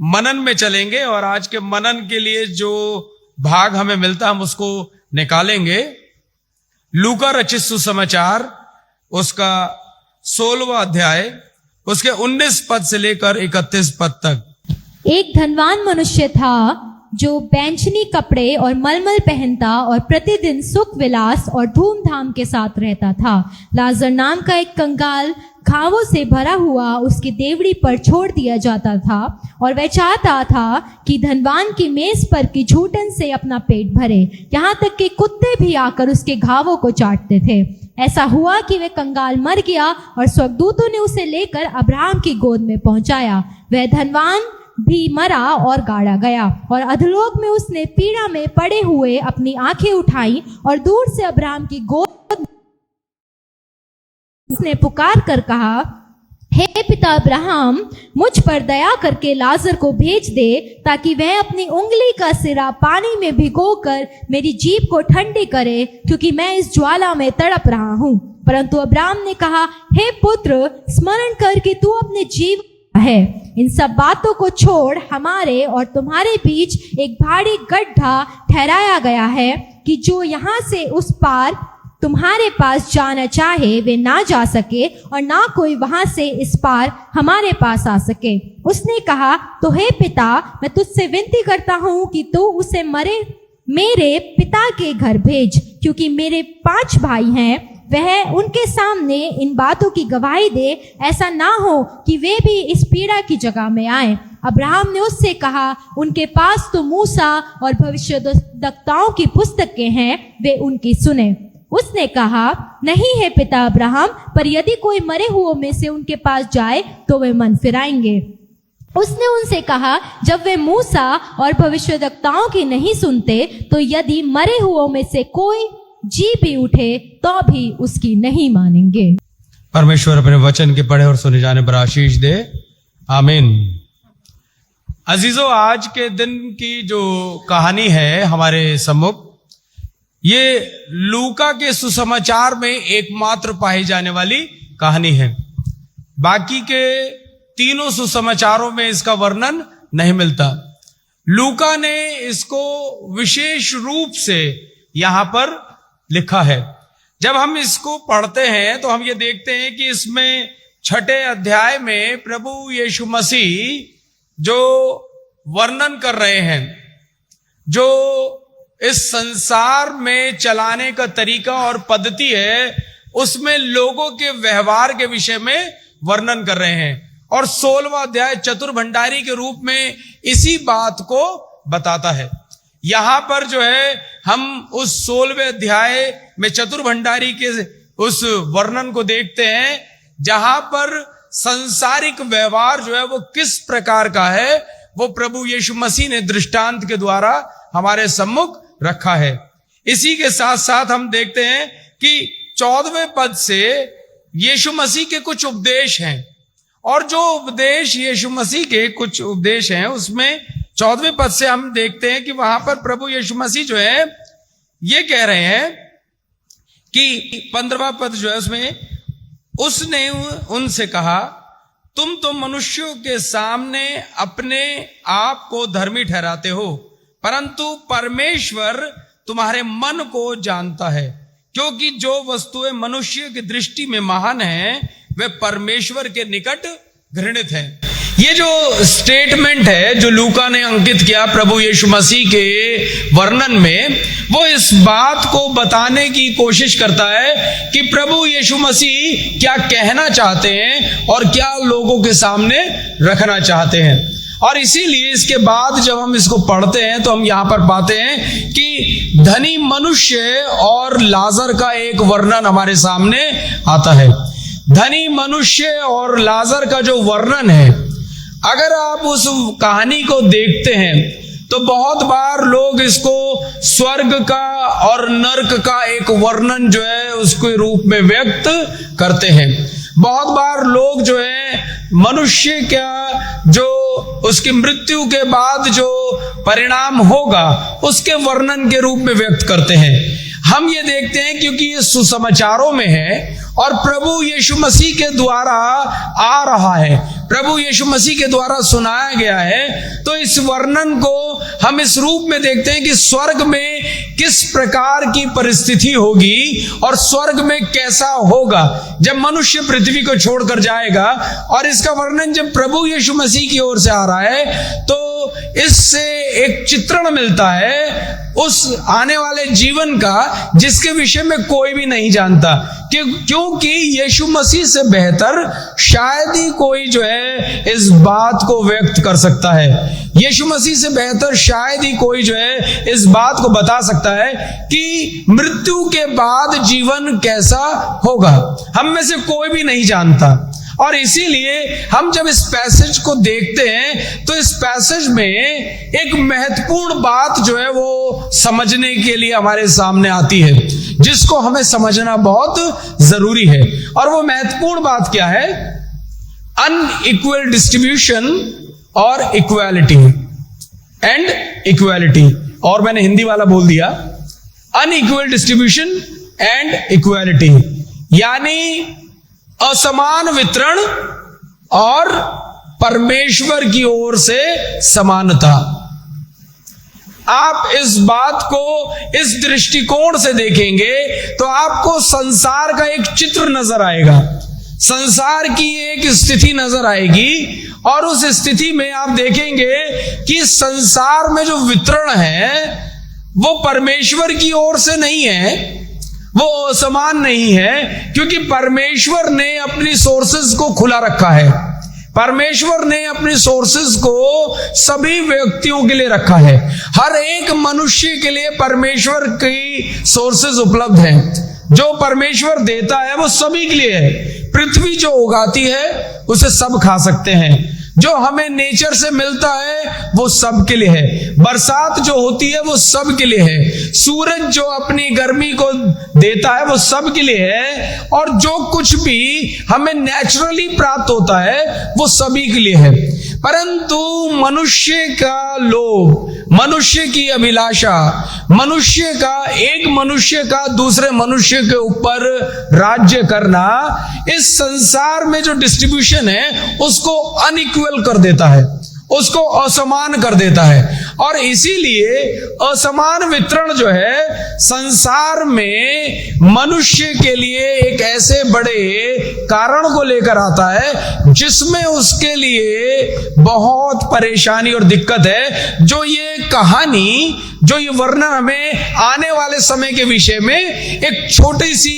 मनन में चलेंगे और आज के मनन के लिए जो भाग हमें मिलता हम उसको निकालेंगे। लूका रचित सुसमाचार उसका 16वां अध्याय उसके 19 पद से लेकर 31 पद तक। एक धनवान मनुष्य था जो बैंचनी कपड़े और मलमल पहनता और प्रतिदिन सुख विलास और धूमधाम के साथ रहता था। लाजर नाम का एक कंगाल घावों से भरा हुआ उसकी देवड़ी पर छोड़ दिया जाता था और वह चाहता था कि धनवान की मेज पर की झूठन से अपना पेट भरे, यहाँ तक कि कुत्ते भी आकर उसके घावों को चाटते थे। ऐसा हुआ कि वह कंगाल मर गया और स्वर्गदूतों ने उसे लेकर अब्राहम की गोद में पहुंचाया। वह धनवान भी मरा और गाड़ा गया और अधोलोक में उसने पीड़ा में पड़े हुए अपनी आंखें उठाई और दूर से अब्राहम की गोद उसने पुकार कर कहा, हे पिता अब्राहम, मुझ पर दया करके लाजर को भेज दे ताकि वह अपनी उंगली का सिरा पानी में भिगोकर मेरी जीभ को ठंडी करे, क्योंकि मैं इस ज्वाला में तड़प रहा हूँ। परंतु अब्राहम ने कहा, हे पुत्र, स्मरण कर कि तू अपने जीव है। इन सब बातों को छोड़ हमारे और तुम्हारे बीच एक भारी गड्ढा ठहराया गया है कि जो यहाँ से उस पार तुम्हारे पास जाना चाहे वे ना जा सके और ना कोई वहां से इस पार हमारे पास आ सके। उसने कहा, तो हे पिता, मैं तुझसे विनती करता हूँ कि तू उसे मेरे पिता के घर भेज, क्योंकि मेरे 5 भाई हैं। वह उनके सामने इन बातों की गवाही दे, ऐसा ना हो कि वे भी इस पीड़ा की जगह में आए। अब्राहम ने उससे कहा, उनके पास तो मूसा और भविष्यद्वक्ताओं की पुस्तकें हैं, वे उनकी सुने। उसने कहा, नहीं है पिता अब्राहम, पर यदि कोई मरे हुओं में से उनके पास जाए तो वे मन फिराएंगे। उसने उनसे कहा, जब वे मूसा और भविष्यद्वक्ताओं की नहीं सुनते तो यदि मरे हुओं में से कोई जी भी उठे तो भी उसकी नहीं मानेंगे। परमेश्वर अपने वचन के पढ़े और सुने जाने पर आशीष दे, आमीन। अजीजों, आज के दिन की जो कहानी है हमारे सम्मुख, ये लूका के सुसमाचार में एकमात्र पाई जाने वाली कहानी है। बाकी के तीनों सुसमाचारों में इसका वर्णन नहीं मिलता। लूका ने इसको विशेष रूप से यहां पर लिखा है। जब हम इसको पढ़ते हैं तो हम ये देखते हैं कि इसमें 6ठे अध्याय में प्रभु यीशु मसीह जो वर्णन कर रहे हैं, जो इस संसार में चलाने का तरीका और पद्धति है, उसमें लोगों के व्यवहार के विषय में वर्णन कर रहे हैं। और 16वां अध्याय चतुर भंडारी के रूप में इसी बात को बताता है। यहां पर जो है हम उस 16वें अध्याय में चतुर भंडारी के उस वर्णन को देखते हैं, जहां पर सांसारिक व्यवहार जो है वो किस प्रकार का है, वो प्रभु यीशु मसीह ने दृष्टांत के द्वारा हमारे सम्मुख रखा है। इसी के साथ साथ हम देखते हैं कि 14वें पद से यीशु मसीह के कुछ उपदेश हैं, और जो उपदेश यीशु मसीह के कुछ उपदेश हैं उसमें 14वें पद से हम देखते हैं कि वहां पर प्रभु यीशु मसीह जो है ये कह रहे हैं कि 15वां पद जो है उसमें उसने उनसे कहा, तुम तो मनुष्यों के सामने अपने आप को धर्मी ठहराते हो, परंतु परमेश्वर तुम्हारे मन को जानता है, क्योंकि जो वस्तुएं मनुष्य की दृष्टि में महान हैं वे परमेश्वर के निकट घृणित हैं। ये जो स्टेटमेंट है जो लूका ने अंकित किया प्रभु यीशु मसीह के वर्णन में, वो इस बात को बताने की कोशिश करता है कि प्रभु यीशु मसीह क्या कहना चाहते हैं और क्या लोगों के सामने रखना चाहते हैं। और इसीलिए इसके बाद जब हम इसको पढ़ते हैं तो हम यहां पर पाते हैं कि धनी मनुष्य और लाजर का एक वर्णन हमारे सामने आता है। धनी मनुष्य और लाजर का जो वर्णन है, अगर आप उस कहानी को देखते हैं तो बहुत बार लोग इसको स्वर्ग का और नर्क का एक वर्णन जो है उसके रूप में व्यक्त करते हैं। बहुत बार लोग जो है मनुष्य का जो उसकी मृत्यु के बाद जो परिणाम होगा उसके वर्णन के रूप में व्यक्त करते हैं। हम ये देखते हैं क्योंकि ये सुसमाचारों में है और प्रभु यीशु मसीह के द्वारा आ रहा है, प्रभु यीशु मसीह के द्वारा सुनाया गया है, तो इस वर्णन को हम इस रूप में देखते हैं कि स्वर्ग में किस प्रकार की परिस्थिति होगी और स्वर्ग में कैसा होगा जब मनुष्य पृथ्वी को छोड़कर जाएगा। और इसका वर्णन जब प्रभु यीशु मसीह की ओर से आ रहा है तो इससे एक चित्रण मिलता है उस आने वाले जीवन का जिसके विषय में कोई भी नहीं जानता, क्योंकि यीशु मसीह से बेहतर शायद ही कोई जो है इस बात को व्यक्त कर सकता है। यीशु मसीह से बेहतर शायद ही कोई जो है इस बात को बता सकता है कि मृत्यु के बाद जीवन कैसा होगा। हम में से कोई भी नहीं जानता। और इसीलिए हम जब इस पैसेज को देखते हैं तो इस पैसेज में एक महत्वपूर्ण बात जो है वो समझने के लिए हमारे सामने आती है, जिसको हमें समझना बहुत जरूरी है। और वो महत्वपूर्ण बात क्या है? अनइक्वल डिस्ट्रीब्यूशन और इक्वालिटी एंड इक्वालिटी। और मैंने हिंदी वाला बोल दिया, अनइक्वल डिस्ट्रीब्यूशन एंड इक्वालिटी, यानी असमान वितरण और परमेश्वर की ओर से समानता। आप इस बात को इस दृष्टिकोण से देखेंगे तो आपको संसार का एक चित्र नजर आएगा, संसार की एक स्थिति नजर आएगी। और उस स्थिति में आप देखेंगे कि संसार में जो वितरण है वो परमेश्वर की ओर से नहीं है, वो असमान नहीं है, क्योंकि परमेश्वर ने अपनी सोर्सेस को खुला रखा है। परमेश्वर ने अपनी सोर्सेस को सभी व्यक्तियों के लिए रखा है। हर एक मनुष्य के लिए परमेश्वर की सोर्सेस उपलब्ध हैं। जो परमेश्वर देता है वो सभी के लिए है। पृथ्वी जो उगाती है उसे सब खा सकते हैं। जो हमें नेचर से मिलता है वो सब के लिए है। बरसात जो होती है वो सब के लिए है। सूरज जो अपनी गर्मी को देता है वो सब के लिए है। और जो कुछ भी हमें नेचुरली प्राप्त होता है वो सभी के लिए है। परंतु मनुष्य का लोभ, मनुष्य की अभिलाषा, मनुष्य का एक मनुष्य का दूसरे मनुष्य के ऊपर राज्य करना इस संसार में जो डिस्ट्रीब्यूशन है उसको अनइक्वल कर देता है, उसको असमान कर देता है। और इसीलिए असमान वितरण जो है संसार में मनुष्य के लिए एक ऐसे बड़े कारण को लेकर आता है जिसमें उसके लिए बहुत परेशानी और दिक्कत है। जो ये कहानी, जो ये वर्णन हमें आने वाले समय के विषय में एक छोटी सी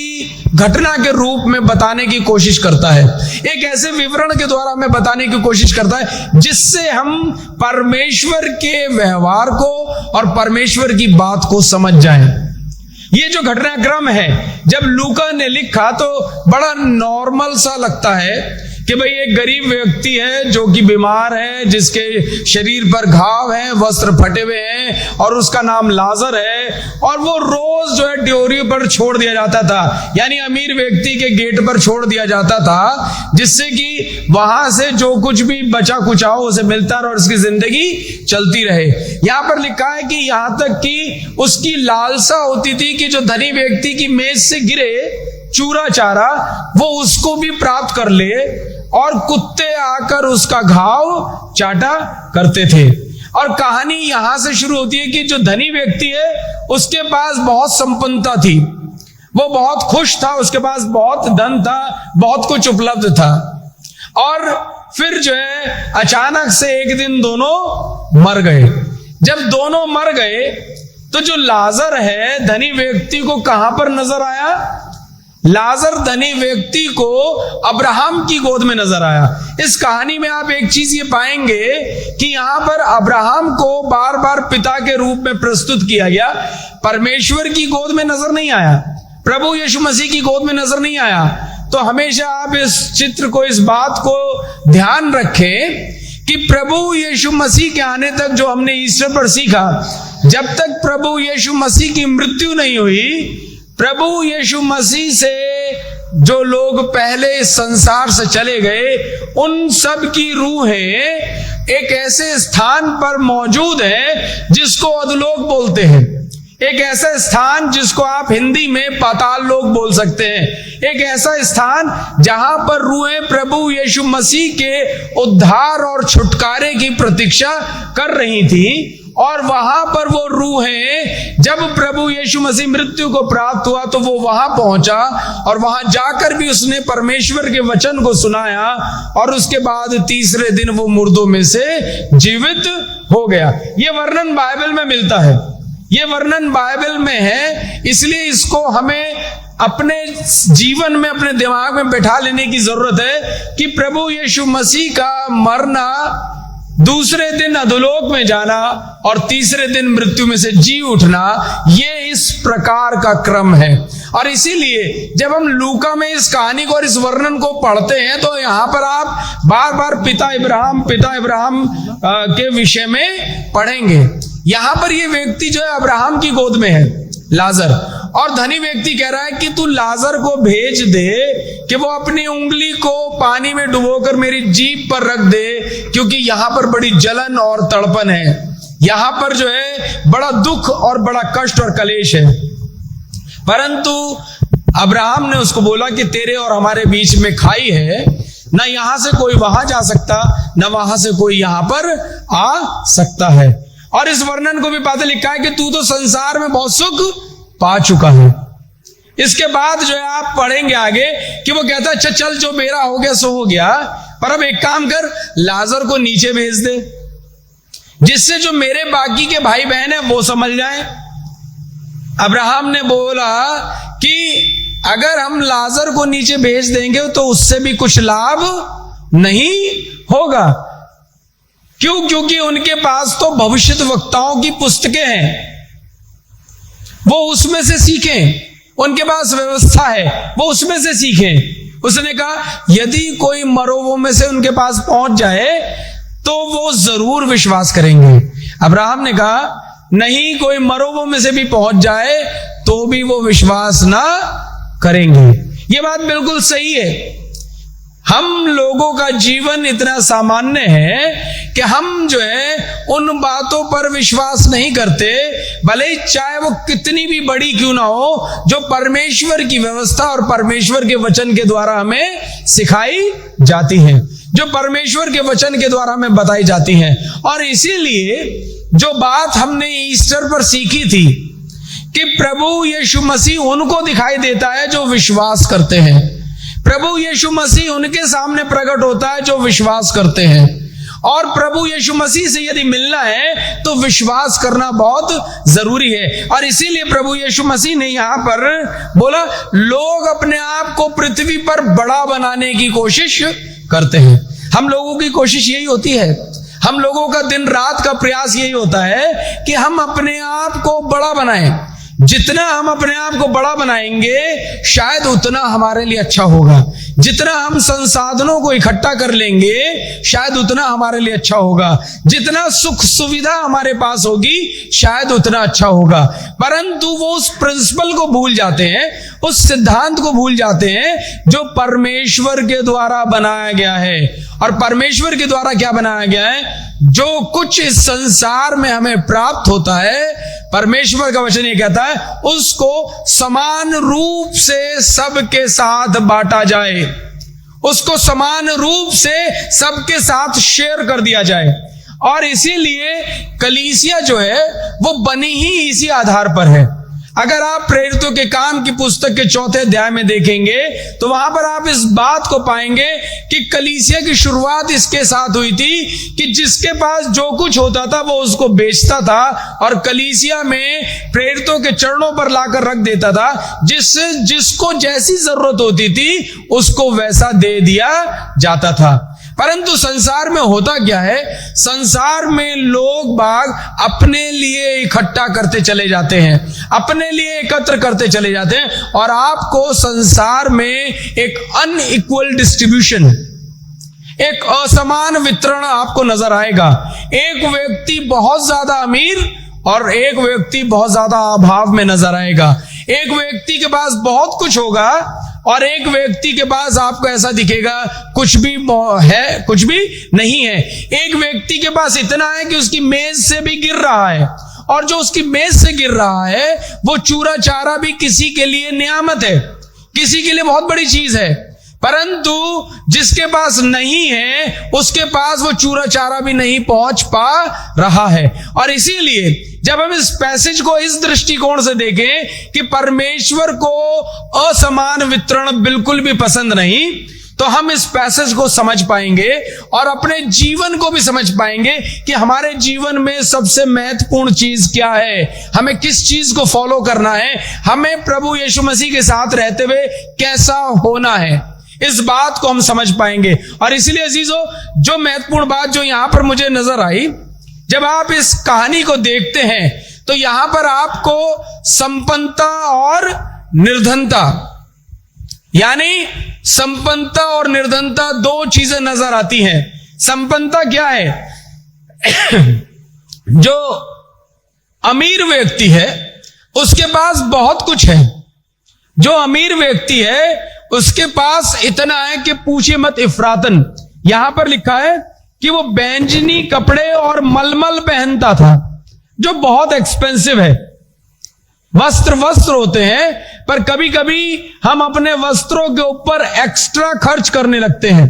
घटना के रूप में बताने की कोशिश करता है, एक ऐसे विवरण के द्वारा हमें बताने की कोशिश करता है जिससे हम परमेश्वर के व्यवहार को और परमेश्वर की बात को समझ जाएं। ये जो घटनाक्रम है जब लूका ने लिखा तो बड़ा नॉर्मल सा लगता है कि भाई एक गरीब व्यक्ति है जो कि बीमार है, जिसके शरीर पर घाव है, वस्त्र फटे हुए हैं और उसका नाम लाजर है। और वो रोज जो है ड्योरी पर छोड़ दिया जाता था, यानी अमीर व्यक्ति के गेट पर छोड़ दिया जाता था, जिससे कि वहां से जो कुछ भी बचा कुचा हो उसे मिलता रहे और उसकी जिंदगी चलती रहे। यहाँ पर लिखा है कि यहाँ तक कि उसकी लालसा होती थी कि जो धनी व्यक्ति की मेज से गिरे चूरा चारा वो उसको भी प्राप्त कर ले, और कुत्ते आकर उसका घाव चाटा करते थे। और कहानी यहां से शुरू होती है कि जो धनी व्यक्ति है उसके पास बहुत संपन्नता थी, वो बहुत खुश था, उसके पास बहुत धन था, बहुत कुछ उपलब्ध था। और फिर जो है अचानक से एक दिन दोनों मर गए। जब दोनों मर गए तो जो लाजर है धनी व्यक्ति को कहां पर नजर आया? लाजर धनी व्यक्ति को अब्राहम की गोद में नजर आया। इस कहानी में आप एक चीज ये पाएंगे कि यहां पर अब्राहम को बार बार पिता के रूप में प्रस्तुत किया गया, परमेश्वर की गोद में नजर नहीं आया, प्रभु यीशु मसीह की गोद में नजर नहीं आया। तो हमेशा आप इस चित्र को, इस बात को ध्यान रखें कि प्रभु यीशु मसीह के आने तक जो हमने ईस्टर पर सीखा, जब तक प्रभु यीशु मसीह की मृत्यु नहीं हुई, प्रभु यीशु मसीह से जो लोग पहले इस संसार से चले गए उन सब की रूहें एक ऐसे स्थान पर मौजूद है जिसको अधोलोक बोलते हैं। एक ऐसा स्थान जिसको आप हिंदी में पाताल लोक बोल सकते हैं, एक ऐसा स्थान जहां पर रूहें प्रभु यीशु मसीह के उद्धार और छुटकारे की प्रतीक्षा कर रही थी। और वहां पर वो रूहें, जब प्रभु यीशु मसीह मृत्यु को प्राप्त हुआ तो वो वहां पहुंचा और वहां जाकर भी उसने परमेश्वर के वचन को सुनाया और उसके बाद तीसरे दिन वो मुर्दों में से जीवित हो गया। ये वर्णन बाइबल में मिलता है, ये वर्णन बाइबल में है, इसलिए इसको हमें अपने जीवन में, अपने दिमाग में बैठा लेने की जरूरत है कि प्रभु यीशु मसीह का मरना, दूसरे दिन अधोलोक में जाना और तीसरे दिन मृत्यु में से जी उठना, ये इस प्रकार का क्रम है। और इसीलिए जब हम लूका में इस कहानी को और इस वर्णन को पढ़ते हैं तो यहां पर आप बार बार पिता इब्राहिम के विषय में पढ़ेंगे। यहां पर ये व्यक्ति जो है अब्राहम की गोद में है, लाजर, और धनी व्यक्ति कह रहा है कि तू लाजर को भेज दे कि वो अपनी उंगली को पानी में डुबोकर मेरी जीभ पर रख दे, क्योंकि यहां पर बड़ी जलन और तड़पन है, यहां पर जो है बड़ा दुख और बड़ा कष्ट और कलेश है। परंतु अब्राहम ने उसको बोला कि तेरे और हमारे बीच में खाई है, ना यहां से कोई वहां जा सकता, ना वहां से कोई यहां पर आ सकता है। और इस वर्णन को भी पता लिखा है कि तू तो संसार में बहुत सुख पा चुका है। इसके बाद जो है आप पढ़ेंगे आगे कि वो कहता है अच्छा चल, जो मेरा हो गया सो हो गया, पर अब एक काम कर, लाजर को नीचे भेज दे, जिससे जो मेरे बाकी के भाई बहन है वो समझ जाए। अब्राहम ने बोला कि अगर हम लाजर को नीचे भेज देंगे तो उससे भी कुछ लाभ नहीं होगा। क्यों? क्योंकि उनके पास तो भविष्यद्वक्ताओं की पुस्तकें हैं, वो उसमें से सीखें, उनके पास व्यवस्था है, वो उसमें से सीखें। उसने कहा यदि कोई मरोवों में से उनके पास पहुंच जाए तो वो जरूर विश्वास करेंगे। अब्राहम ने कहा नहीं, कोई मरोवों में से भी पहुंच जाए तो भी वो विश्वास ना करेंगे। ये बात बिल्कुल सही है। हम लोगों का जीवन इतना सामान्य है कि हम जो है उन बातों पर विश्वास नहीं करते, भले ही चाहे वो कितनी भी बड़ी क्यों ना हो, जो परमेश्वर की व्यवस्था और परमेश्वर के वचन के द्वारा हमें सिखाई जाती हैं, जो परमेश्वर के वचन के द्वारा हमें बताई जाती हैं। और इसीलिए जो बात हमने ईस्टर पर सीखी थी कि प्रभु यीशु मसीह उनको दिखाई देता है जो विश्वास करते हैं, प्रभु यीशु मसीह उनके सामने प्रकट होता है जो विश्वास करते हैं, और प्रभु यीशु मसीह से यदि मिलना है तो विश्वास करना बहुत जरूरी है। और इसीलिए प्रभु यीशु मसीह ने यहां पर बोला लोग अपने आप को पृथ्वी पर बड़ा बनाने की कोशिश करते हैं। हम लोगों की कोशिश यही होती है, हम लोगों का दिन रात का प्रयास यही होता है कि हम अपने आप को बड़ा बनाएं। जितना हम अपने आप को बड़ा बनाएंगे शायद उतना हमारे लिए अच्छा होगा, जितना हम संसाधनों को इकट्ठा कर लेंगे शायद उतना हमारे लिए अच्छा होगा, जितना सुख सुविधा हमारे पास होगी शायद उतना अच्छा होगा। परंतु वो उस प्रिंसिपल को भूल जाते हैं, उस सिद्धांत को भूल जाते हैं जो परमेश्वर के द्वारा बनाया गया है। और परमेश्वर के द्वारा क्या बनाया गया है? जो कुछ इस संसार में हमें प्राप्त होता है, परमेश्वर का वचन ये कहता है उसको समान रूप से सबके साथ बांटा जाए, उसको समान रूप से सबके साथ शेयर कर दिया जाए। और इसीलिए कलीसिया जो है वो बनी ही इसी आधार पर है। अगर आप प्रेरितों के काम की पुस्तक के 4 अध्याय में देखेंगे तो वहां पर आप इस बात को पाएंगे कि कलीसिया की शुरुआत इसके साथ हुई थी कि जिसके पास जो कुछ होता था वो उसको बेचता था और कलीसिया में प्रेरितों के चरणों पर लाकर रख देता था। जिसको जैसी जरूरत होती थी उसको वैसा दे दिया जाता था। परंतु संसार में होता क्या है? संसार में लोग बाग अपने लिए इकट्ठा करते चले जाते हैं, अपने लिए एकत्र करते चले जाते हैं, और आपको संसार में एक अनइक्वल डिस्ट्रीब्यूशन, एक असमान वितरण आपको नजर आएगा। एक व्यक्ति बहुत ज्यादा अमीर और एक व्यक्ति बहुत ज्यादा अभाव में नजर आएगा। एक व्यक्ति के पास बहुत कुछ होगा और एक व्यक्ति के पास आपको ऐसा दिखेगा कुछ भी है कुछ भी नहीं है। एक व्यक्ति के पास इतना है कि उसकी मेज से भी गिर रहा है और जो उसकी मेज से गिर रहा है वो चूरा चारा भी किसी के लिए नियामत है, किसी के लिए बहुत बड़ी चीज है। परंतु जिसके पास नहीं है उसके पास वो चूरा चारा भी नहीं पहुंच पा रहा है। और इसीलिए जब हम इस पैसेज को इस दृष्टिकोण से देखें कि परमेश्वर को असमान वितरण बिल्कुल भी पसंद नहीं, तो हम इस पैसेज को समझ पाएंगे और अपने जीवन को भी समझ पाएंगे कि हमारे जीवन में सबसे महत्वपूर्ण चीज क्या है, हमें किस चीज को फॉलो करना है, हमें प्रभु यीशु मसीह के साथ रहते हुए कैसा होना है, इस बात को हम समझ पाएंगे। और इसलिए अजीजों, जो महत्वपूर्ण बात जो यहां पर मुझे नजर आई, जब आप इस कहानी को देखते हैं तो यहां पर आपको संपन्नता और निर्धनता, यानी संपन्नता और निर्धनता दो चीजें नजर आती हैं। संपन्नता क्या है? जो अमीर व्यक्ति है उसके पास बहुत कुछ है। जो अमीर व्यक्ति है उसके पास इतना है कि पूछिए मत इफरातन। यहां पर लिखा है कि वो बैंजनी कपड़े और मलमल पहनता था, जो बहुत एक्सपेंसिव है। वस्त्र होते हैं, पर कभी कभी हम अपने वस्त्रों के ऊपर एक्स्ट्रा खर्च करने लगते हैं।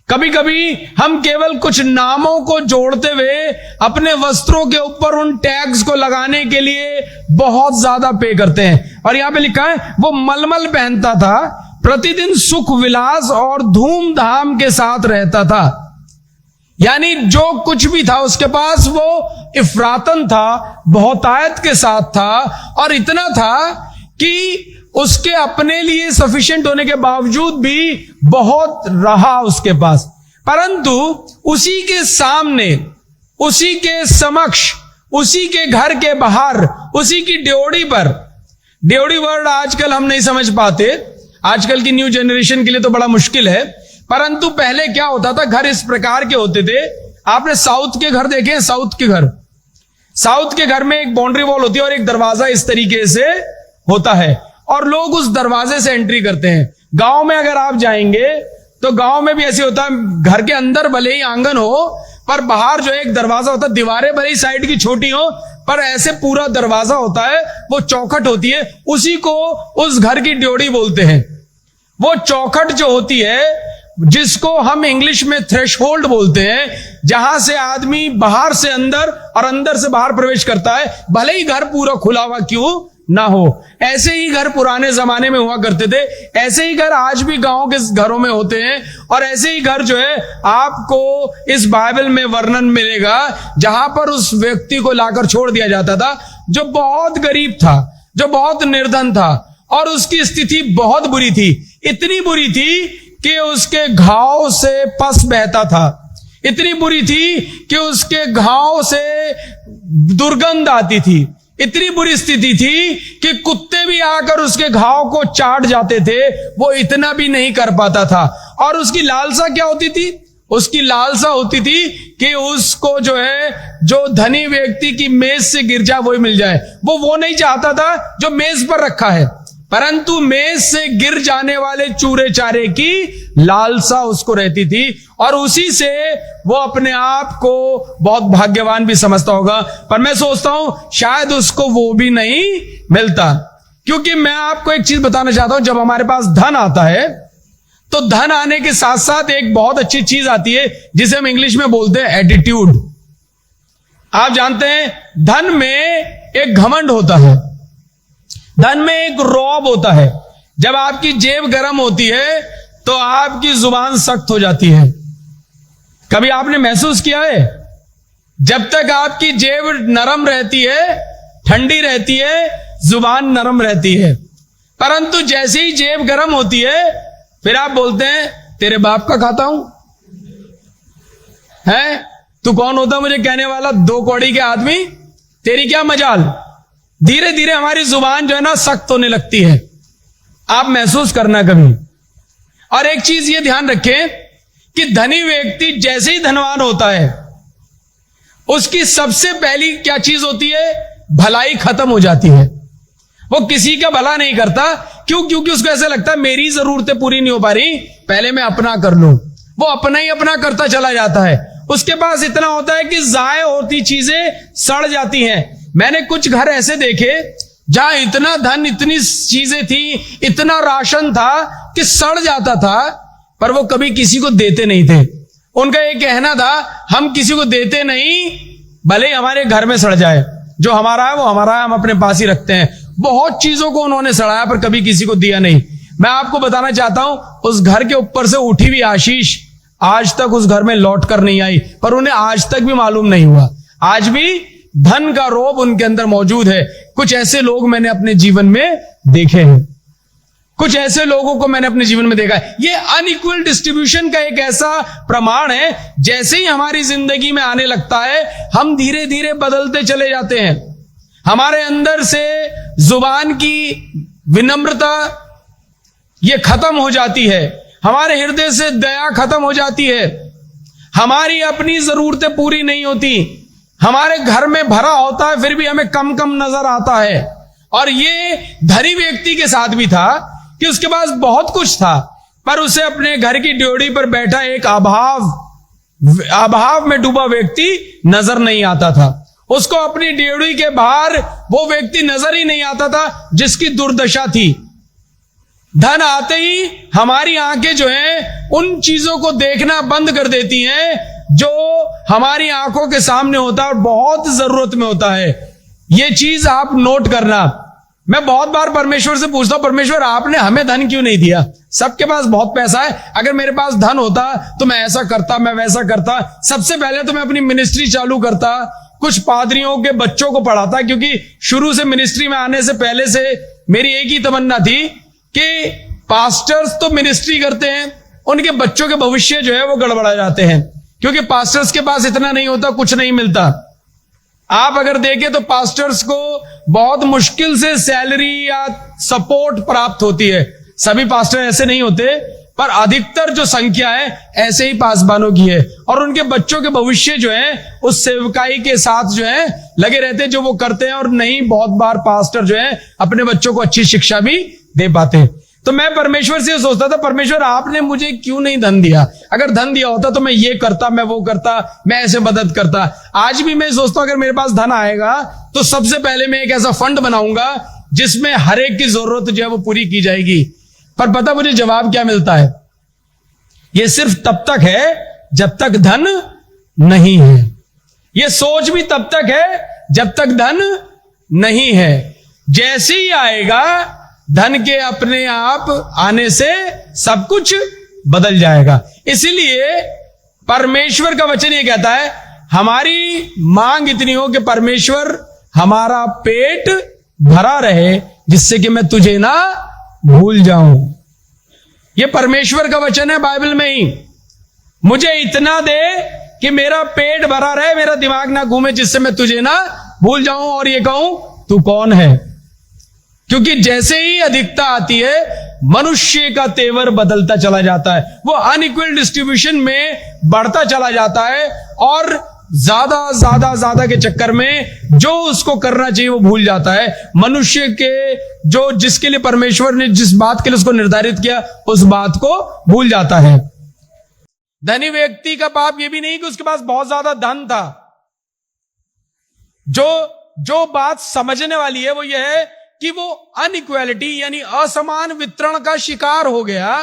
कभी कभी हम केवल कुछ नामों को जोड़ते हुए अपने वस्त्रों के ऊपर उन टैग्स को लगाने के लिए बहुत ज्यादा पे करते हैं। और यहां पे लिखा है वो मलमल पहनता था, प्रतिदिन सुख विलास और धूमधाम के साथ रहता था। यानी जो कुछ भी था उसके पास वो इफरातन था, बहुतायत के साथ था, और इतना था कि उसके अपने लिए सफिशिएंट होने के बावजूद भी बहुत रहा उसके पास। परंतु उसी के सामने, उसी के समक्ष, उसी के घर के बाहर, उसी की ड्योढ़ी पर, ड्योढ़ी वर्ड आजकल हम नहीं समझ पाते, आजकल की न्यू जनरेशन के लिए तो बड़ा मुश्किल है। परंतु पहले क्या होता था, घर इस प्रकार के होते थे। आपने साउथ के घर देखे हैं? साउथ के घर में एक बाउंड्री वॉल होती है और एक दरवाजा इस तरीके से होता है, और लोग उस दरवाजे से एंट्री करते हैं। गांव में अगर आप जाएंगे तो गांव में भी ऐसे होता है, घर के अंदर भले ही आंगन हो पर बाहर जो एक दरवाजा होता है, दीवारें भले ही साइड की छोटी हो पर ऐसे पूरा दरवाजा होता है, वो चौखट होती है, उसी को उस घर की ड्योढ़ी बोलते हैं। वो चौखट जो होती है, जिसको हम इंग्लिश में थ्रेशहोल्ड बोलते हैं, जहां से आदमी बाहर से अंदर और अंदर से बाहर प्रवेश करता है, भले ही घर पूरा खुला हुआ क्यों ना हो। ऐसे ही घर पुराने जमाने में हुआ करते थे, ऐसे ही घर आज भी गांव के घरों में होते हैं, और ऐसे ही घर जो है आपको इस बाइबल में वर्णन मिलेगा जहां पर उस व्यक्ति को लाकर छोड़ दिया जाता था जो बहुत गरीब था, जो बहुत निर्धन था, और उसकी स्थिति बहुत बुरी थी। इतनी बुरी थी कि उसके घाव से पस बहता था, इतनी बुरी थी कि उसके घाव से दुर्गंध आती थी, इतनी बुरी स्थिति थी कि कुत्ते भी आकर उसके घाव को चाट जाते थे, वो इतना भी नहीं कर पाता था। और उसकी लालसा क्या होती थी? उसकी लालसा होती थी कि उसको जो है, जो धनी व्यक्ति की मेज से गिर जाए वही मिल जाए। वो नहीं चाहता था जो मेज पर रखा है, परंतु मेज से गिर जाने वाले चूरे चारे की लालसा उसको रहती थी, और उसी से वो अपने आप को बहुत भाग्यवान भी समझता होगा। पर मैं सोचता हूं शायद उसको वो भी नहीं मिलता। क्योंकि मैं आपको एक चीज बताना चाहता हूं, जब हमारे पास धन आता है तो धन आने के साथ साथ एक बहुत अच्छी चीज आती है जिसे हम इंग्लिश में बोलते हैं एटीट्यूड। आप जानते हैं धन में एक घमंड होता है, धन में एक रौब होता है। जब आपकी जेब गर्म होती है तो आपकी जुबान सख्त हो जाती है। कभी आपने महसूस किया है? जब तक आपकी जेब नरम रहती है, ठंडी रहती है, जुबान नरम रहती है, परंतु जैसे ही जेब गर्म होती है फिर आप बोलते हैं तेरे बाप का खाता हूं, है तू कौन होता मुझे कहने वाला, 2 कौड़ी के आदमी, तेरी क्या मजाल। धीरे धीरे हमारी जुबान जो है ना सख्त होने लगती है। आप महसूस करना कभी। और एक चीज ये ध्यान रखें कि धनी व्यक्ति जैसे ही धनवान होता है उसकी सबसे पहली क्या चीज होती है? भलाई खत्म हो जाती है। वो किसी का भला नहीं करता। क्यों? क्योंकि उसको ऐसा लगता है मेरी जरूरतें पूरी नहीं हो पा रही, पहले मैं अपना कर लूं। वो अपना ही अपना करता चला जाता है। उसके पास इतना होता है कि जाय होती चीजें सड़ जाती हैं। मैंने कुछ घर ऐसे देखे जहां इतना धन, इतनी चीजें थी, इतना राशन था कि सड़ जाता था, पर वो कभी किसी को देते नहीं थे। उनका ये कहना था, हम किसी को देते नहीं, भले ही हमारे घर में सड़ जाए, जो हमारा है वो हमारा है, हम अपने पास ही रखते हैं। बहुत चीजों को उन्होंने सड़ाया पर कभी किसी को दिया नहीं। मैं आपको बताना चाहता हूं, उस घर के ऊपर से उठी हुई आशीष आज तक उस घर में लौट कर नहीं आई, पर उन्हें आज तक भी मालूम नहीं हुआ। आज भी धन का रोब उनके अंदर मौजूद है। कुछ ऐसे लोग मैंने अपने जीवन में देखे हैं, कुछ ऐसे लोगों को मैंने अपने जीवन में देखा है। ये अनइक्वल डिस्ट्रीब्यूशन का एक ऐसा प्रमाण है, जैसे ही हमारी जिंदगी में आने लगता है, हम धीरे धीरे बदलते चले जाते हैं। हमारे अंदर से जुबान की विनम्रता ये खत्म हो जाती है, हमारे हृदय से दया खत्म हो जाती है, हमारी अपनी जरूरतें पूरी नहीं होती, हमारे घर में भरा होता है फिर भी हमें कम कम नजर आता है। और ये धनी व्यक्ति के साथ भी था कि उसके पास बहुत कुछ था, पर उसे अपने घर की ड्योढ़ी पर बैठा एक अभाव में डूबा व्यक्ति नजर नहीं आता था। उसको अपनी ड्योढ़ी के बाहर वो व्यक्ति नजर ही नहीं आता था जिसकी दुर्दशा थी। धन आते ही हमारी आंखें जो हैं उन चीजों को देखना बंद कर देती हैं जो हमारी आंखों के सामने होता है और बहुत जरूरत में होता है। ये चीज आप नोट करना। मैं बहुत बार परमेश्वर से पूछता हूं, परमेश्वर आपने हमें धन क्यों नहीं दिया? सबके पास बहुत पैसा है, अगर मेरे पास धन होता तो मैं ऐसा करता, मैं वैसा करता। सबसे पहले तो मैं अपनी मिनिस्ट्री चालू करता, कुछ पादरियों के बच्चों को पढ़ाता, क्योंकि शुरू से मिनिस्ट्री में आने से पहले से मेरी एक ही तमन्ना थी कि पास्टर्स तो मिनिस्ट्री करते हैं, उनके बच्चों के भविष्य जो है वो गड़बड़ा जाते हैं, क्योंकि पास्टर्स के पास इतना नहीं होता, कुछ नहीं मिलता। आप अगर देखें तो पास्टर्स को बहुत मुश्किल से सैलरी या सपोर्ट प्राप्त होती है। सभी पास्टर ऐसे नहीं होते, पर अधिकतर जो संख्या है ऐसे ही पासबानों की है, और उनके बच्चों के भविष्य जो है उस सेवकाई के साथ जो है लगे रहते हैं जो वो करते हैं, और नहीं बहुत बार पास्टर जो है अपने बच्चों को अच्छी शिक्षा भी दे पाते। तो मैं परमेश्वर से सोचता था, परमेश्वर आपने मुझे क्यों नहीं धन दिया? अगर धन दिया होता तो मैं ये करता, मैं वो करता, मैं ऐसे मदद करता। आज भी मैं सोचता हूं अगर मेरे पास धन आएगा तो सबसे पहले मैं एक ऐसा फंड बनाऊंगा जिसमें हर एक की जरूरत जो है वो पूरी की जाएगी। पर पता मुझे जवाब क्या मिलता है? ये सिर्फ तब तक है जब तक धन नहीं है। ये सोच भी तब तक है जब तक धन नहीं है। जैसे ही आएगा धन के अपने आप आने से सब कुछ बदल जाएगा। इसीलिए परमेश्वर का वचन ये कहता है, हमारी मांग इतनी हो कि परमेश्वर हमारा पेट भरा रहे जिससे कि मैं तुझे ना भूल जाऊं। ये परमेश्वर का वचन है बाइबल में ही। मुझे इतना दे कि मेरा पेट भरा रहे, मेरा दिमाग ना घूमे, जिससे मैं तुझे ना भूल जाऊं और ये कहूं तू कौन है। क्योंकि जैसे ही अधिकता आती है मनुष्य का तेवर बदलता चला जाता है, वो अनइक्वल डिस्ट्रीब्यूशन में बढ़ता चला जाता है, और ज्यादा ज्यादा ज्यादा के चक्कर में जो उसको करना चाहिए वो भूल जाता है। मनुष्य के जो जिसके लिए परमेश्वर ने जिस बात के लिए उसको निर्धारित किया उस बात को भूल जाता है। धनी व्यक्ति का पाप ये भी नहीं कि उसके पास बहुत ज्यादा धन था। जो बात समझने वाली है वो ये है कि वो अनइक्वालिटी यानी असमान वितरण का शिकार हो गया।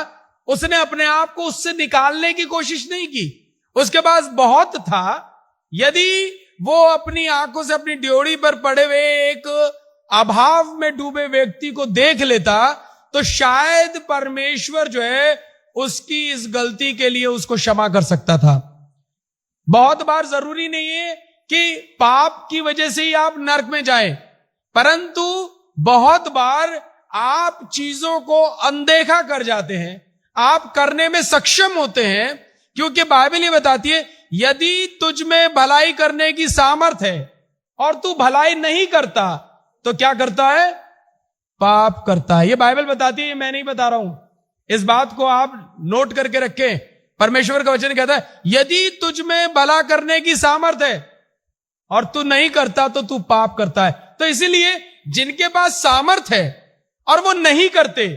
उसने अपने आप को उससे निकालने की कोशिश नहीं की। उसके पास बहुत था, यदि वो अपनी आंखों से अपनी ड्योढ़ी पर पड़े हुए एक अभाव में डूबे व्यक्ति को देख लेता तो शायद परमेश्वर जो है उसकी इस गलती के लिए उसको क्षमा कर सकता था। बहुत बार जरूरी नहीं है कि पाप की वजह से ही आप नरक में जाएं, परंतु बहुत बार आप चीजों को अनदेखा कर जाते हैं, आप करने में सक्षम होते हैं, क्योंकि बाइबल ये बताती है यदि तुझ में भलाई करने की सामर्थ है और तू भलाई नहीं करता तो क्या करता है? पाप करता है। ये बाइबल बताती है, मैं नहीं बता रहा हूं। इस बात को आप नोट करके रखें। परमेश्वर का वचन कहता है यदि तुझ में भला करने की सामर्थ है और तू नहीं करता तो तू पाप करता है। तो इसीलिए जिनके पास सामर्थ है और वो नहीं करते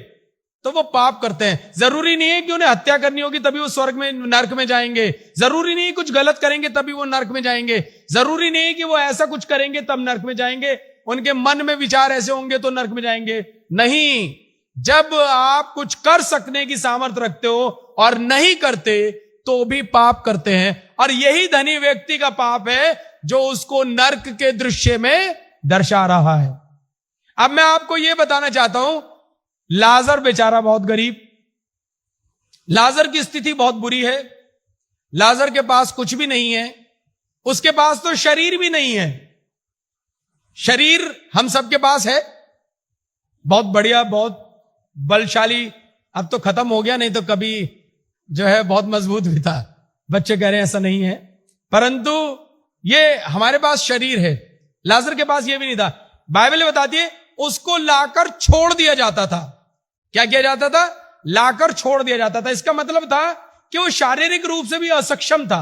तो वो पाप करते हैं। जरूरी नहीं है कि उन्हें हत्या करनी होगी तभी वो स्वर्ग में नरक में जाएंगे, जरूरी नहीं कुछ गलत करेंगे तभी वो नरक में जाएंगे, जरूरी नहीं कि वो ऐसा कुछ करेंगे तब नरक में जाएंगे, उनके मन में विचार ऐसे होंगे तो नरक में जाएंगे। नहीं, जब आप कुछ कर सकने की सामर्थ्य रखते हो और नहीं करते तो भी पाप करते हैं, और यही धनी व्यक्ति का पाप है जो उसको नरक के दृश्य में दर्शा रहा है। अब मैं आपको यह बताना चाहता हूं, लाजर बेचारा बहुत गरीब, लाजर की स्थिति बहुत बुरी है, लाजर के पास कुछ भी नहीं है, उसके पास तो शरीर भी नहीं है। शरीर हम सबके पास है, बहुत बढ़िया, बहुत बलशाली, अब तो खत्म हो गया, नहीं तो कभी जो है बहुत मजबूत भी था। बच्चे कह रहे हैं ऐसा नहीं है, परंतु ये हमारे पास शरीर है, लाजर के पास ये भी नहीं था। बाइबल बताती है उसको लाकर छोड़ दिया जाता था। क्या किया जाता था? लाकर छोड़ दिया जाता था। इसका मतलब था कि वो शारीरिक रूप से भी असक्षम था,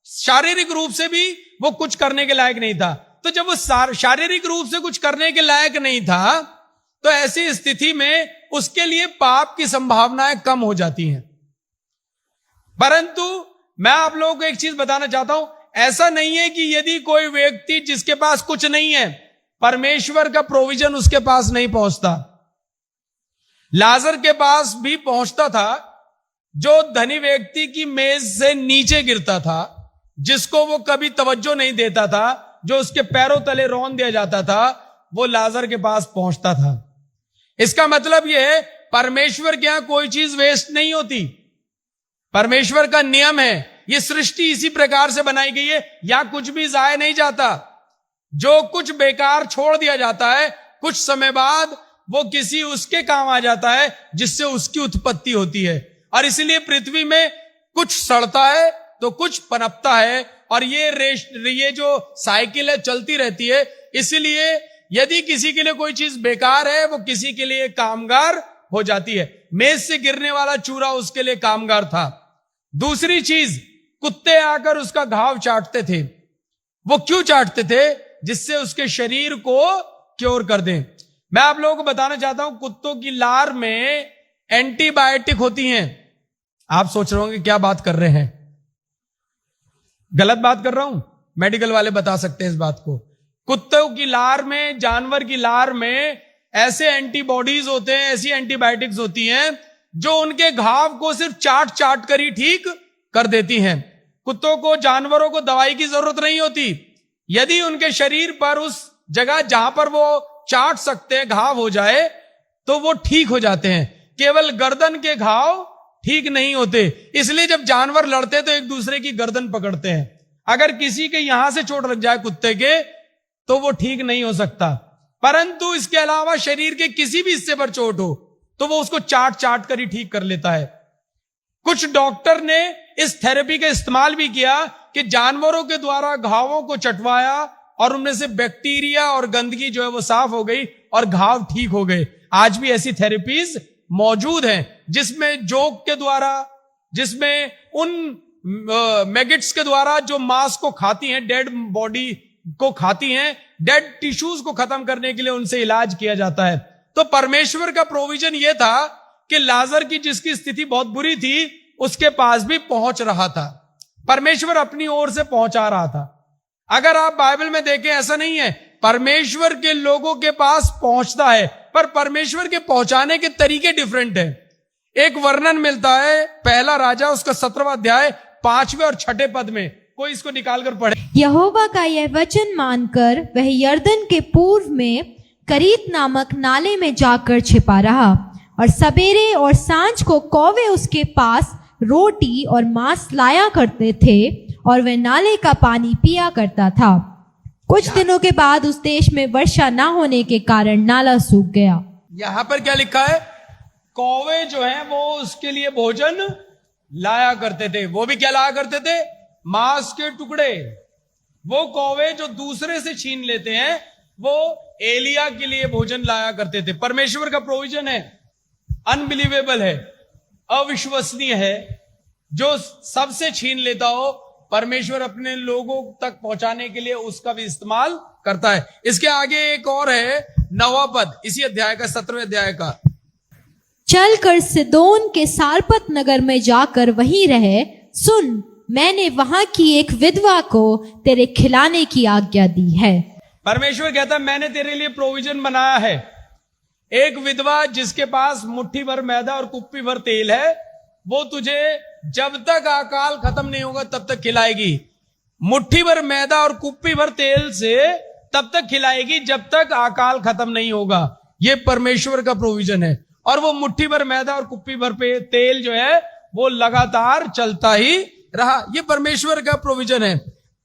शारीरिक रूप से भी वो कुछ करने के लायक नहीं था। तो जब वो शारीरिक रूप से कुछ करने के लायक नहीं था, तो ऐसी स्थिति में उसके लिए पाप की संभावनाएं कम हो जाती हैं। परंतु मैं आप लोगों को एक चीज बताना चाहता हूं, ऐसा नहीं है कि यदि कोई व्यक्ति जिसके पास कुछ नहीं है, परमेश्वर का प्रोविजन उसके पास नहीं पहुंचता। लाजर के पास भी पहुंचता था, जो धनी व्यक्ति की मेज से नीचे गिरता था, जिसको वो कभी तवज्जो नहीं देता था, जो उसके पैरों तले रौंद दिया जाता था, वो लाजर के पास पहुंचता था। इसका मतलब यह है, परमेश्वर के यहां कोई चीज वेस्ट नहीं होती। परमेश्वर का नियम है, यह सृष्टि इसी प्रकार से बनाई गई है, या कुछ भी जाया नहीं जाता। जो कुछ बेकार छोड़ दिया जाता है, कुछ समय बाद वो किसी उसके काम आ जाता है जिससे उसकी उत्पत्ति होती है। और इसलिए पृथ्वी में कुछ सड़ता है तो कुछ पनपता है, और ये जो साइकिल है चलती रहती है। इसलिए यदि किसी के लिए कोई चीज बेकार है, वो किसी के लिए कामगार हो जाती है। मेज से गिरने वाला चूरा उसके लिए कामगार था। दूसरी चीज, कुत्ते आकर उसका घाव चाटते थे। वो क्यों चाटते थे? जिससे उसके शरीर को क्योर कर दें। मैं आप लोगों को बताना चाहता हूं, कुत्तों की लार में एंटीबायोटिक होती हैं। आप सोच रहे होंगे क्या बात कर रहे हैं, गलत बात कर रहा हूं? मेडिकल वाले बता सकते हैं इस बात को। कुत्तों की लार में, जानवर की लार में ऐसे एंटीबॉडीज होते हैं, ऐसी एंटीबायोटिक्स होती हैं जो उनके घाव को सिर्फ चाट चाट कर ही ठीक कर देती हैं। कुत्तों को, जानवरों को दवाई की जरूरत नहीं होती। यदि उनके शरीर पर उस जगह जहां पर वो चाट सकते हैं घाव हो जाए तो वो ठीक हो जाते हैं। केवल गर्दन के घाव ठीक नहीं होते। इसलिए जब जानवर लड़ते तो एक दूसरे की गर्दन पकड़ते हैं। अगर किसी के यहां से चोट लग जाए कुत्ते के, तो वो ठीक नहीं हो सकता। परंतु इसके अलावा शरीर के किसी भी हिस्से पर चोट हो तो वो उसको चाट चाट कर ही ठीक कर लेता है। कुछ डॉक्टर ने इस थेरेपी का इस्तेमाल भी किया कि जानवरों के द्वारा घावों को चटवाया और उनमें से बैक्टीरिया और गंदगी जो है वो साफ हो गई और घाव ठीक हो गए। आज भी ऐसी थेरेपीज मौजूद हैं जिसमें जोक के द्वारा, जिसमें उन मैगेट्स के द्वारा जो मांस को खाती हैं, डेड बॉडी को खाती हैं, डेड टिश्यूज को खत्म करने के लिए उनसे इलाज किया जाता है। तो परमेश्वर का प्रोविजन यह था कि लाजर की जिसकी स्थिति बहुत बुरी थी उसके पास भी पहुंच रहा था। परमेश्वर अपनी ओर से पहुंचा रहा था। अगर आप बाइबल में देखें, ऐसा नहीं है, परमेश्वर के लोगों के पास पहुंचता है, पर परमेश्वर के पहुंचाने के तरीके डिफरेंट है। एक वर्णन मिलता है पहला राजा उसका 17वां अध्याय 5वें और 6ठे पद में। कोई इसको निकालकर पढ़े। यहोवा का यह वचन मानकर वह यरदन के पूर्व में करीत नामक नाले में जाकर छिपा रहा, और सवेरे और सांझ को कौवे उसके पास रोटी और मांस लाया करते थे, और वह नाले का पानी पिया करता था। कुछ दिनों के बाद उस देश में वर्षा न होने के कारण नाला सूख गया। यहां पर क्या लिखा है? कौवे जो हैं वो उसके लिए भोजन लाया करते थे। वो भी क्या लाया करते थे? मांस के टुकड़े। वो कौवे जो दूसरे से छीन लेते हैं, वो एलिया के लिए भोजन लाया करते थे। परमेश्वर का प्रोविजन है, अनबिलीवेबल है, अविश्वसनीय है। जो सबसे छीन लेता हो, परमेश्वर अपने लोगों तक पहुंचाने के लिए उसका भी इस्तेमाल करता है। इसके आगे एक और है, 9वां पद इसी अध्याय का, 17वें अध्याय का। चल कर सिदोन के सारपत नगर में जाकर वहीं रहे। सुन, मैंने वहां की एक विधवा को तेरे खिलाने की आज्ञा दी है। परमेश्वर कहता है मैंने तेरे लिए प्रोविजन बनाया है। एक विधवा जिसके पास मुट्ठी भर मैदा और कुप्पी भर तेल है, वो तुझे जब तक अकाल खत्म नहीं होगा तब तक खिलाएगी। मुट्ठी भर मैदा और कुप्पी भर तेल से तब तक खिलाएगी जब तक अकाल खत्म नहीं होगा। ये परमेश्वर का प्रोविजन है। और वो मुट्ठी भर मैदा और कुप्पी भर पे तेल जो है वो लगातार चलता ही रहा। ये परमेश्वर का प्रोविजन है।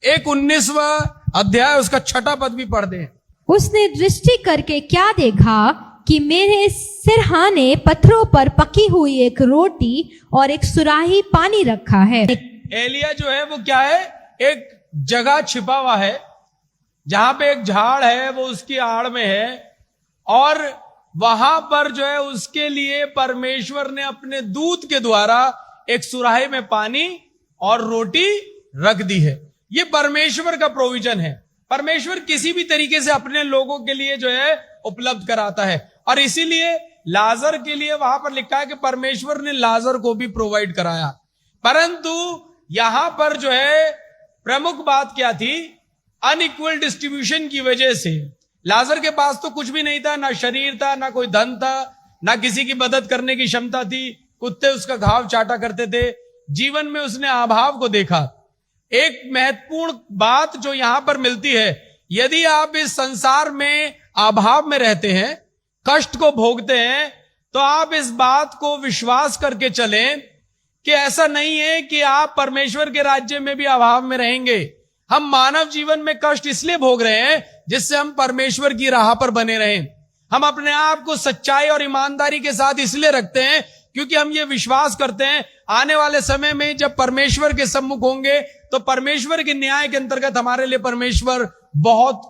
एक 19वां अध्याय उसका 6वां पद भी पढ़ दें। उसने दृष्टि करके क्या देखा कि मेरे सिरहाने पत्थरों पर पकी हुई एक रोटी और एक सुराही पानी रखा है। एलिया जो है वो क्या है, एक जगह छिपा हुआ है जहां पे एक झाड़ है, वो उसकी आड़ में है, और वहां पर जो है उसके लिए परमेश्वर ने अपने दूत के द्वारा एक सुराही में पानी और रोटी रख दी है। ये परमेश्वर का प्रोविजन है। परमेश्वर किसी भी तरीके से अपने लोगों के लिए जो है उपलब्ध कराता है। और इसीलिए लाजर के लिए वहां पर लिखा है कि परमेश्वर ने लाजर को भी प्रोवाइड कराया। परंतु यहां पर जो है प्रमुख बात क्या थी, अनइक्वल डिस्ट्रीब्यूशन की वजह से लाजर के पास तो कुछ भी नहीं था, ना शरीर था, ना कोई धन था, ना किसी की मदद करने की क्षमता थी। कुत्ते उसका घाव चाटा करते थे। जीवन में उसने अभाव को देखा। एक महत्वपूर्ण बात जो यहां पर मिलती है, यदि आप इस संसार में अभाव में रहते हैं, कष्ट को भोगते हैं, तो आप इस बात को विश्वास करके चलें कि ऐसा नहीं है कि आप परमेश्वर के राज्य में भी अभाव में रहेंगे। हम मानव जीवन में कष्ट इसलिए भोग रहे हैं जिससे हम परमेश्वर की राह पर बने रहें। हम अपने आप को सच्चाई और ईमानदारी के साथ इसलिए रखते हैं क्योंकि हम ये विश्वास करते हैं आने वाले समय में जब परमेश्वर के सम्मुख होंगे तो परमेश्वर के न्याय के अंतर्गत हमारे लिए परमेश्वर बहुत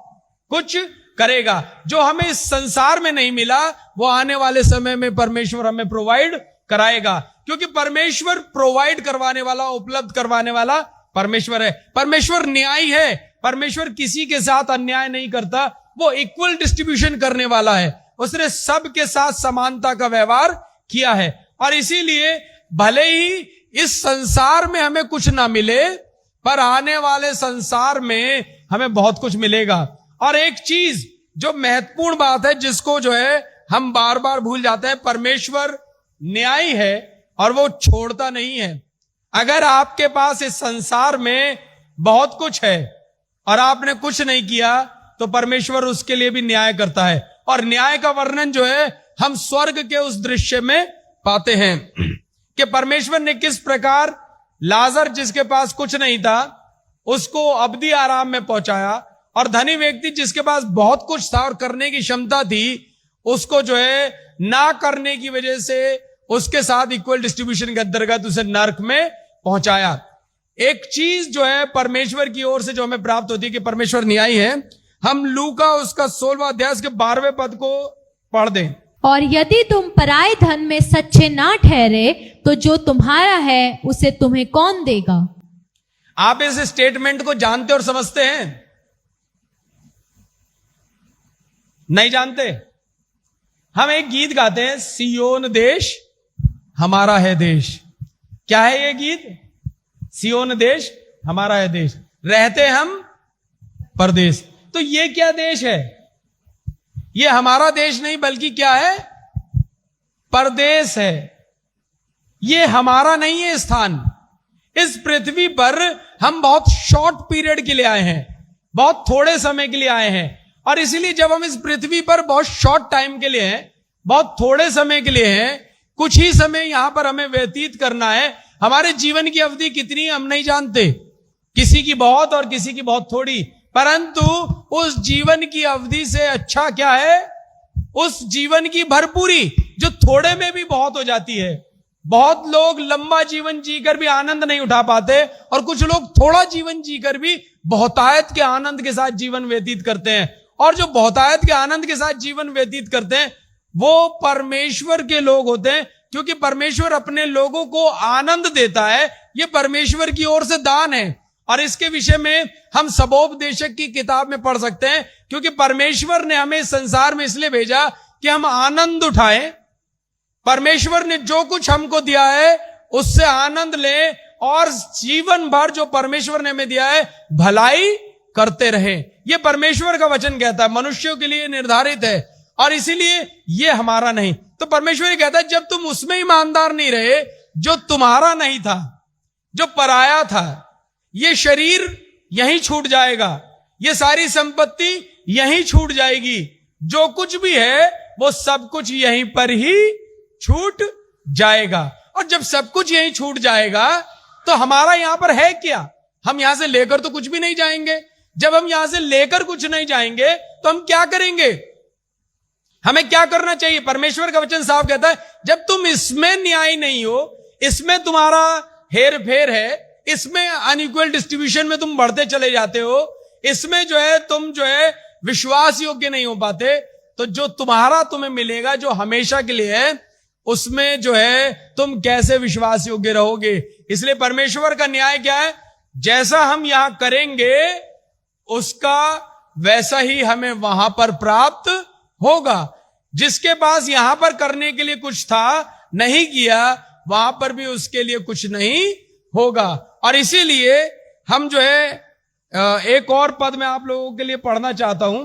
कुछ करेगा। जो हमें इस संसार में नहीं मिला वो आने वाले समय में परमेश्वर हमें प्रोवाइड कराएगा, क्योंकि परमेश्वर प्रोवाइड करवाने वाला, उपलब्ध करवाने वाला परमेश्वर है। परमेश्वर न्यायी है। परमेश्वर किसी के साथ अन्याय नहीं करता। वो इक्वल डिस्ट्रीब्यूशन करने वाला है। उसने सबके साथ समानता का व्यवहार किया है। और इसीलिए भले ही इस संसार में हमें कुछ ना मिले, पर आने वाले संसार में हमें बहुत कुछ मिलेगा। और एक चीज जो महत्वपूर्ण बात है जिसको जो है हम बार बार भूल जाते हैं, परमेश्वर न्यायी है और वो छोड़ता नहीं है। अगर आपके पास इस संसार में बहुत कुछ है और आपने कुछ नहीं किया तो परमेश्वर उसके लिए भी न्याय करता है। और न्याय का वर्णन जो है हम स्वर्ग के उस दृश्य में पाते हैं कि परमेश्वर ने किस प्रकार लाजर जिसके पास कुछ नहीं था उसको अबदी आराम में पहुंचाया, और धनी व्यक्ति जिसके पास बहुत कुछ था और करने की क्षमता थी उसको जो है ना करने की वजह से उसके साथ इक्वल डिस्ट्रीब्यूशन के अंतर्गत उसे नरक में पहुंचाया। एक चीज जो है परमेश्वर की ओर से जो हमें प्राप्त होती है कि परमेश्वर न्यायी है। हम लूका उसका 16वां अध्याय के 12वें पद को पढ़ दें। और यदि तुम पराए धन में सच्चे ना ठहरे तो जो तुम्हारा है उसे तुम्हें कौन देगा। आप इस स्टेटमेंट को जानते और समझते हैं? नहीं जानते? हम एक गीत गाते हैं, सियोन देश हमारा है देश। क्या है ये गीत? सियोन देश हमारा है देश, रहते हम परदेश। तो ये क्या देश है? ये हमारा देश नहीं बल्कि क्या है? परदेश है। ये हमारा नहीं है स्थान। इस पृथ्वी पर हम बहुत शॉर्ट पीरियड के लिए आए हैं, बहुत थोड़े समय के लिए आए हैं। और इसीलिए जब हम इस पृथ्वी पर बहुत शॉर्ट टाइम के लिए हैं, बहुत थोड़े समय के लिए हैं, कुछ ही समय यहां पर हमें व्यतीत करना है। हमारे जीवन की अवधि कितनी हम नहीं जानते, किसी की बहुत और किसी की बहुत थोड़ी, परंतु उस जीवन की अवधि से अच्छा क्या है? उस जीवन की भरपूरी जो थोड़े में भी बहुत हो जाती है। बहुत लोग लंबा जीवन जीकर भी आनंद नहीं उठा पाते, और कुछ लोग थोड़ा जीवन जीकर भी बहुतायत के आनंद के साथ जीवन व्यतीत करते हैं। और जो बहुतायत के आनंद के साथ जीवन व्यतीत करते हैं वो परमेश्वर के लोग होते हैं, क्योंकि परमेश्वर अपने लोगों को आनंद देता है। ये परमेश्वर की ओर से दान है। और इसके विषय में हम सबोपदेशक की किताब में पढ़ सकते हैं, क्योंकि परमेश्वर ने हमें संसार में इसलिए भेजा कि हम आनंद उठाएं। परमेश्वर ने जो कुछ हमको दिया है उससे आनंद लें और जीवन भर जो परमेश्वर ने हमें दिया है भलाई करते रहे। ये परमेश्वर का वचन कहता है, मनुष्यों के लिए निर्धारित है और इसीलिए ये हमारा नहीं। तो परमेश्वर ये कहता है जब तुम उसमें ईमानदार नहीं रहे जो तुम्हारा नहीं था, जो पराया था, ये शरीर यहीं छूट जाएगा, ये सारी संपत्ति यहीं छूट जाएगी, जो कुछ भी है वो सब कुछ यहीं पर ही छूट जाएगा। और जब सब कुछ यहीं छूट जाएगा तो हमारा यहां पर है क्या? हम यहां से लेकर तो कुछ भी नहीं जाएंगे। जब हम यहां से लेकर कुछ नहीं जाएंगे तो हम क्या करेंगे? हमें क्या करना चाहिए? परमेश्वर का वचन साफ कहता है जब तुम इसमें न्याय नहीं हो, इसमें तुम्हारा हेर फेर है, इसमें अनइक्वल डिस्ट्रीब्यूशन में तुम बढ़ते चले जाते हो, इसमें जो है तुम जो है विश्वास योग्य नहीं हो पाते, तो जो तुम्हारा तुम्हें मिलेगा जो हमेशा के लिए है उसमें जो है तुम कैसे विश्वास योग्य रहोगे? इसलिए परमेश्वर का न्याय क्या है? जैसा हम यहां करेंगे उसका वैसा ही हमें वहां पर प्राप्त होगा। जिसके पास यहां पर करने के लिए कुछ था, नहीं किया, वहां पर भी उसके लिए कुछ नहीं होगा। और इसीलिए हम जो है एक और पद में आप लोगों के लिए पढ़ना चाहता हूं,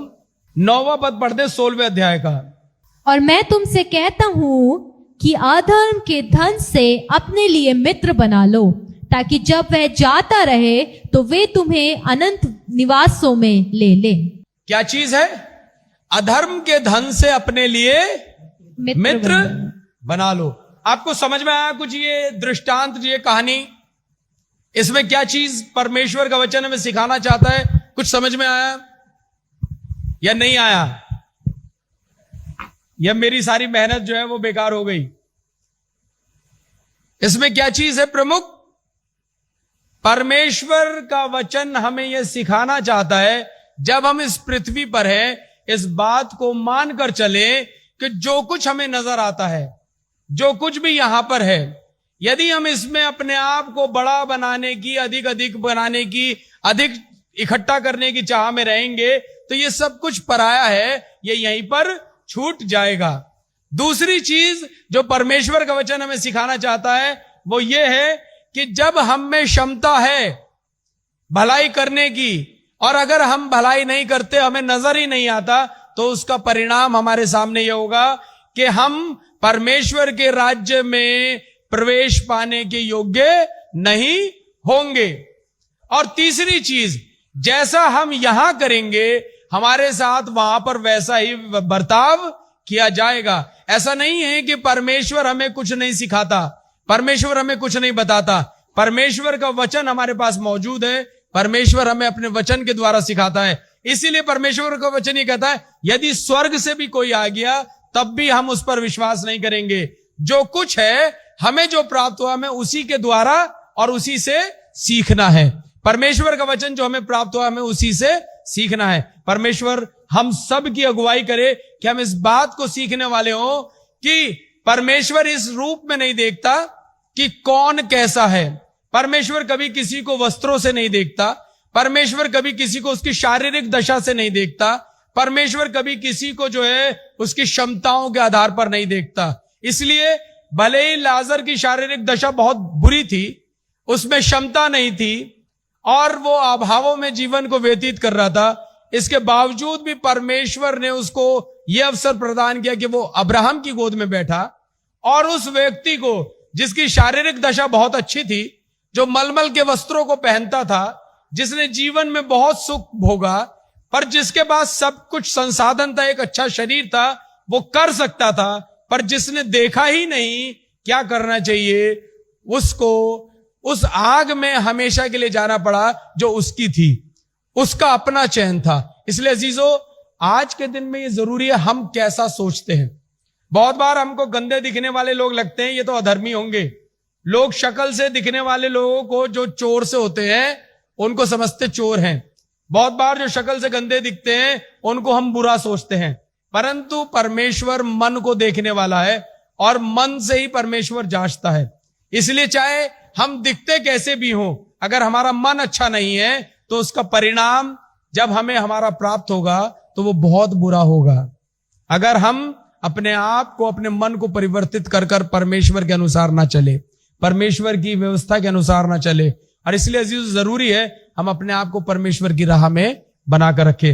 9वां पद पढ़ते 16वें अध्याय का। और मैं तुमसे कहता हूं कि अधर्म के धन से अपने लिए मित्र बना लो, ताकि जब वह जाता रहे तो वे तुम्हें अनंत निवासों में ले ले। क्या चीज है? अधर्म के धन से अपने लिए मित्र बना लो। आपको समझ में आया कुछ ये दृष्टांत, ये कहानी? इसमें क्या चीज परमेश्वर का वचन हमें सिखाना चाहता है? कुछ समझ में आया या नहीं आया? या मेरी सारी मेहनत जो है वो बेकार हो गई? इसमें क्या चीज है प्रमुख? परमेश्वर का वचन हमें यह सिखाना चाहता है जब हम इस पृथ्वी पर हैं, इस बात को मानकर चले कि जो कुछ हमें नजर आता है, जो कुछ भी यहां पर है, यदि हम इसमें अपने आप को बड़ा बनाने की, अधिक बनाने की, अधिक इकट्ठा करने की चाह में रहेंगे तो ये सब कुछ पराया है, ये यहीं पर छूट जाएगा। दूसरी चीज जो परमेश्वर का वचन हमें सिखाना चाहता है वो ये है कि जब हम में क्षमता है भलाई करने की, और अगर हम भलाई नहीं करते, हमें नजर ही नहीं आता, तो उसका परिणाम हमारे सामने यह होगा कि हम परमेश्वर के राज्य में प्रवेश पाने के योग्य नहीं होंगे। और तीसरी चीज, जैसा हम यहां करेंगे हमारे साथ वहां पर वैसा ही बर्ताव किया जाएगा। ऐसा नहीं है कि परमेश्वर हमें कुछ नहीं सिखाता, परमेश्वर हमें कुछ नहीं बताता। परमेश्वर का वचन हमारे पास मौजूद है, परमेश्वर हमें अपने वचन के द्वारा सिखाता है। इसीलिए परमेश्वर का वचन ये कहता है यदि स्वर्ग से भी कोई आ गया तब भी हम उस पर विश्वास नहीं करेंगे। जो कुछ है, हमें जो प्राप्त हुआ, हमें उसी के द्वारा और उसी से सीखना है। परमेश्वर का वचन जो हमें प्राप्त हुआ, हमें उसी से सीखना है। परमेश्वर हम सब की अगुवाई करे कि हम इस बात को सीखने वाले हो कि परमेश्वर इस रूप में नहीं देखता कि कौन कैसा है। परमेश्वर कभी किसी को वस्त्रों से नहीं देखता, परमेश्वर कभी किसी को उसकी शारीरिक दशा से नहीं देखता, परमेश्वर कभी किसी को जो है उसकी क्षमताओं के आधार पर नहीं देखता। इसलिए भले ही लाजर की शारीरिक दशा बहुत बुरी थी, उसमें क्षमता नहीं थी और वो अभावों में जीवन को व्यतीत कर रहा था, इसके बावजूद भी परमेश्वर ने उसको यह अवसर प्रदान किया कि वो अब्राहम की गोद में बैठा। और उस व्यक्ति को जिसकी शारीरिक दशा बहुत अच्छी थी, जो मलमल के वस्त्रों को पहनता था, जिसने जीवन में बहुत सुख भोगा, पर जिसके पास सब कुछ संसाधन था, एक अच्छा शरीर था, वो कर सकता था, पर जिसने देखा ही नहीं क्या करना चाहिए, उसको उस आग में हमेशा के लिए जाना पड़ा जो उसकी थी, उसका अपना चयन था। इसलिए अजीजों, आज के दिन में ये जरूरी है हम कैसा सोचते हैं। बहुत बार हमको गंदे दिखने वाले लोग लगते हैं, ये तो अधर्मी होंगे। लोग शक्ल से दिखने वाले लोगों को जो चोर से होते हैं उनको समझते चोर हैं। बहुत बार जो शक्ल से गंदे दिखते हैं उनको हम बुरा सोचते हैं, परंतु परमेश्वर मन को देखने वाला है और मन से ही परमेश्वर जांचता है। इसलिए चाहे हम दिखते कैसे भी हों, अगर हमारा मन अच्छा नहीं है तो उसका परिणाम जब हमें हमारा प्राप्त होगा तो वो बहुत बुरा होगा। अगर हम अपने आप को, अपने मन को परिवर्तित कर कर परमेश्वर के अनुसार ना चले, परमेश्वर की व्यवस्था के अनुसार ना चले। और इसलिए अजीज जरूरी है हम अपने आप को परमेश्वर की राह में बनाकर रखें।